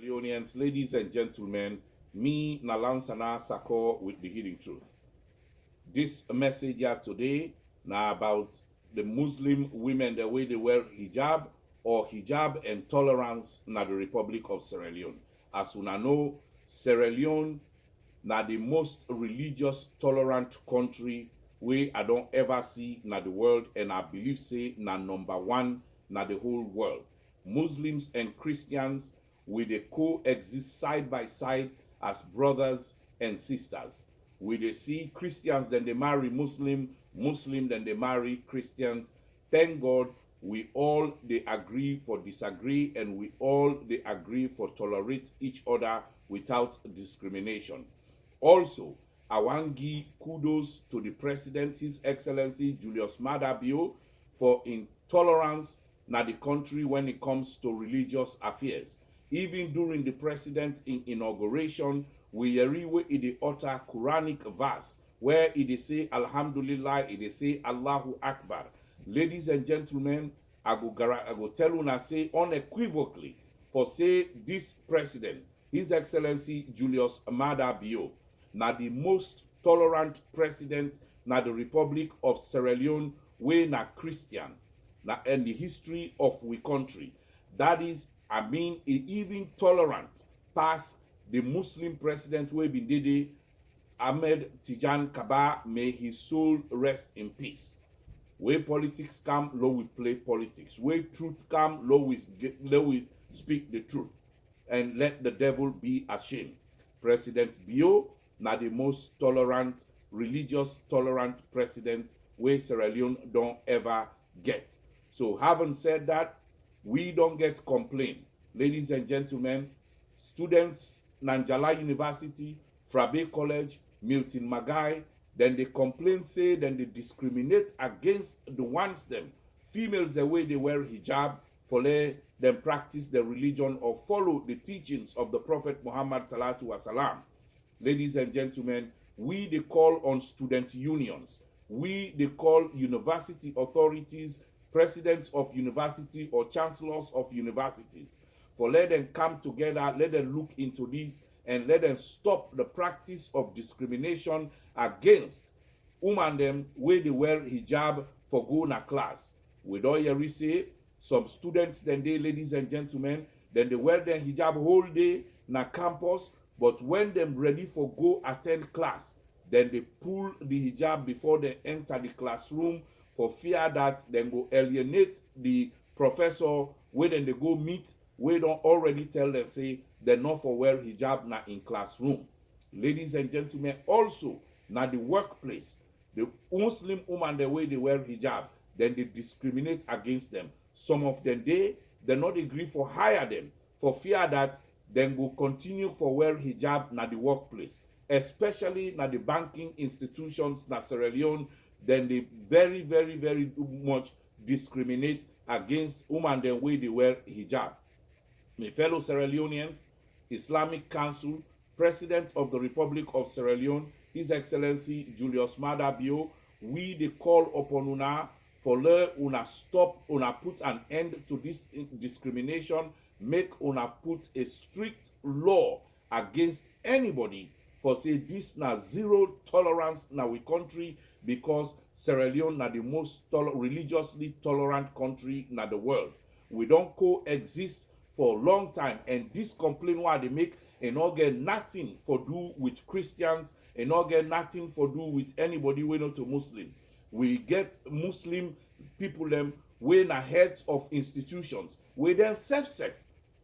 Leonians, ladies and gentlemen, me, Lansana Saccoh with the Hidden Truth. This message here today now about the Muslim women, the way they wear hijab or hijab and tolerance na the Republic of Sierra Leone. As una know, Sierra Leone na the most religious tolerant country we I don't ever see na the world, and I believe say na number one na the whole world. Muslims and Christians will they coexist side by side as brothers and sisters. We they see Christians then they marry Muslim, Muslim then they marry Christians. Thank God we all they agree for disagree, and we all they agree for tolerate each other without discrimination. Also, I want to give kudos to the President, His Excellency Julius Maada Bio, for intolerance na the country when it comes to religious affairs. Even during the President's inauguration, we hear in the utter Quranic verse where it say Alhamdulillah, it say Allahu Akbar. Ladies and gentlemen, I go tell una say unequivocally for say this President, His Excellency Julius Maada Bio, na the most tolerant president na the Republic of Sierra Leone, we na Christian na in the history of we country. That is, I mean, even tolerant past the Muslim president we been did, Ahmed Tijan Kaba, may his soul rest in peace. Where politics come, lo we play politics. Where truth come, lo we speak the truth. And let the devil be ashamed. President Bio, na the most tolerant, religious tolerant president where Sierra Leone don't ever get. So having said that, we don't get complaint. Ladies and gentlemen, students, Nanjala University, Frabe College, Milton Magai, then they complain, say, then they discriminate against the ones them, females the way they wear hijab, for them practice their religion or follow the teachings of the Prophet Muhammad Salatu Wasalam. Ladies and gentlemen, we they call on student unions. We they call university authorities, presidents of university or chancellors of universities, for let them come together, let them look into this, and let them stop the practice of discrimination against women them where they wear hijab for go na class. We don't hear say some students then they, ladies and gentlemen, then they wear their hijab whole day na campus. But when them ready for go attend class, then they pull the hijab before they enter the classroom for fear that then go alienate the professor, where then they go meet, we don't already tell them say they're not for wear hijab na in classroom. Ladies and gentlemen, also na the workplace, the Muslim woman the way they wear hijab, then they discriminate against them. Some of them they not agree for hire them for fear that then go continue for wear hijab na the workplace, especially na the banking institutions na Sierra Leone. Then they very, very, very much discriminate against women the way they wear hijab. My fellow Sierra Leoneans, Islamic Council, President of the Republic of Sierra Leone, His Excellency Julius Maada Bio, we they call upon una for let una stop, una put an end to this discrimination. Make una put a strict law against anybody for say this na zero tolerance na we country, because Sierra Leone na the most religiously tolerant country na the world. We don't coexist for a long time, and this complaint why they make and not get nothing for do with Christians, and not get nothing for do with anybody we not to Muslim. We get Muslim people them we na heads of institutions, we then self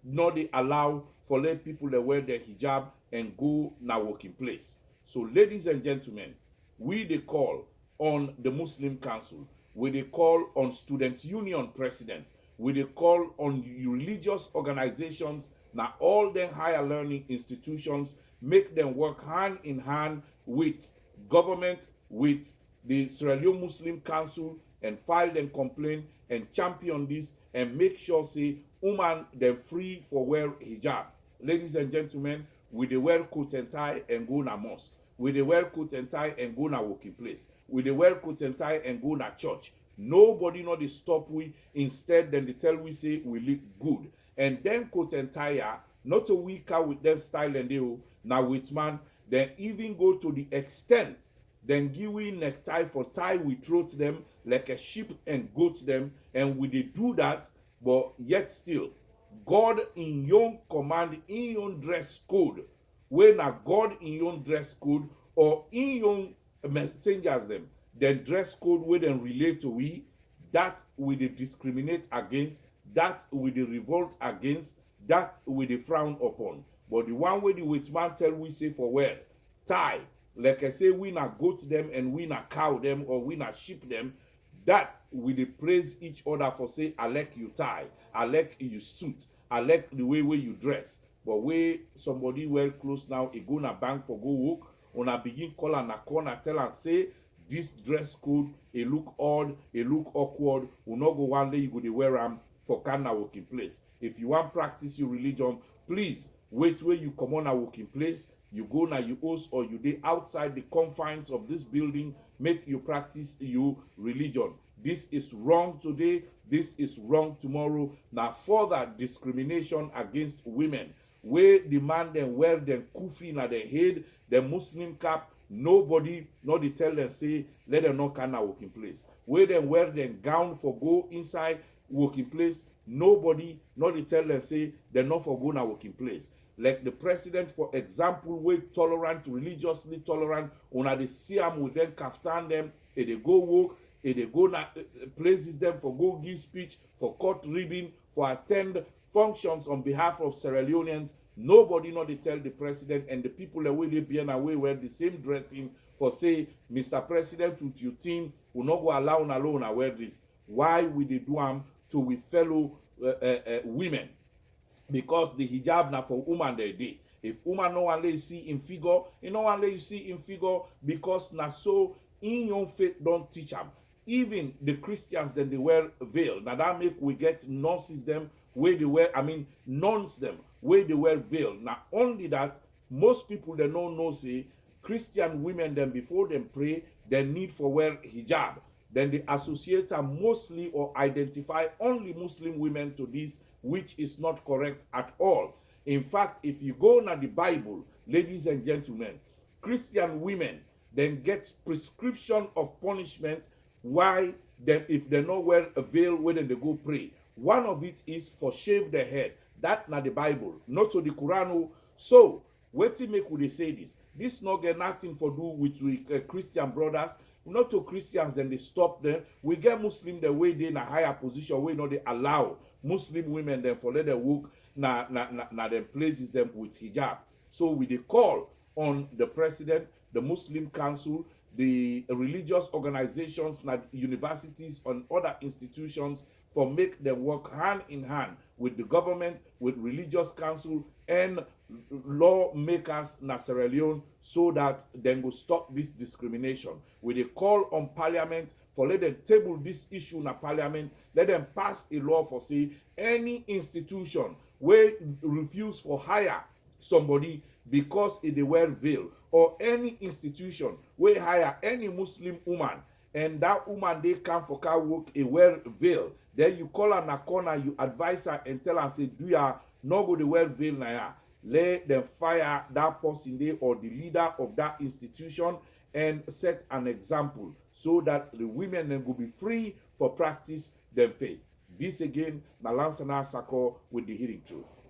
not they allow for let people that wear their hijab and go na working place. So ladies and gentlemen, we they call on the Muslim Council, we they call on student union presidents, we they call on religious organizations, now all the higher learning institutions, make them work hand in hand with government, with the Sierra Leone Muslim Council, and file them complaint and champion this and make sure say woman them free for wear hijab. Ladies and gentlemen, we they wear coat and tie and go na mosque. We they wear coat and tie and go na working place. We they wear coat and tie and go na church. Nobody know they stop we. Instead, then they tell we say we look good. And then coat and tie not a weaker with them style and they now with man, then even go to the extent, then giving necktie for tie we throat them like a sheep and goat them, and we did do that, but yet still, God in your command, in your dress code, when a God in your dress code or in your messengers them, then dress code where then relate to we, that we discriminate against, that we revolt against, that we frown upon. But the one way the which man tell we say for well, tie, like I say, we not goat them and we not cow them or we not sheep them, that we praise each other for say, I like you tie, I like you suit, I like the way you dress. But way somebody well close now, he go na bank for go work, on a begin call and a corner tell and say, this dress code, it look odd, it look awkward, will not go one day you go to wear them for kind of working place. If you want practice your religion, please wait where you come on a working place, you go now you host or you day outside the confines of this building, make you practice your religion. This is wrong today, this is wrong tomorrow. Now further discrimination against women, where the man then wear them kufi na their head, the Muslim cap, nobody, not the tell them say, let them not kind of working place. Where them wear them gown for go inside working place, nobody, not the tell them say, they're not for go na working place. Like the president, for example, way tolerant, religiously tolerant, una they see them with them kaftan them, and they go work, and they go na places them for go give speech, for court ribbon, for attend functions on behalf of Sierra Leoneans. Nobody not they tell the president and the people that will be in a way wear the same dressing for say, Mr. President, with your team will not go allow alone to wear this. Why would they do them to with fellow women? Because the hijab now for woman they day. If woman no one let see in figure, you know one let you see in figure because na so in your faith don't teach them. Even the Christians then they wear veil. Now that make we get nonces them where they wear, nuns them where they wear veil. Now only that, most people they don't know say Christian women then before them pray, they need for wear hijab. Then they associate mostly or identify only Muslim women to this, which is not correct at all. In fact, if you go na the Bible, ladies and gentlemen, Christian women then get prescription of punishment why them if they not wear a veil when they go pray. One of it is for shave their head. That na the Bible, not to the Quran. So, what to make would they say this? This not get nothing for do with Christian brothers. Not to Christians, then they stop them. We get Muslim the way they in a higher position, where not they allow Muslim women then for let them work na them places them with hijab. So we they call on the president, the Muslim Council, the religious organizations, universities, and other institutions for make them work hand in hand with the government, with religious council, and lawmakers in Sierra Leone, so that they will stop this discrimination. With a call on parliament for let them table this issue in parliament, let them pass a law for say any institution where refuse for hire somebody because they wear veil, or any institution where hire any Muslim woman and that woman they come for car work a wear veil, then you call her in a corner, you advise her and tell her say, do ya not go to wear veil now? Let them fire that person there or the leader of that institution and set an example so that the women then will be free for practice their faith. This again, Lansana Saccoh with the Hidden Truth.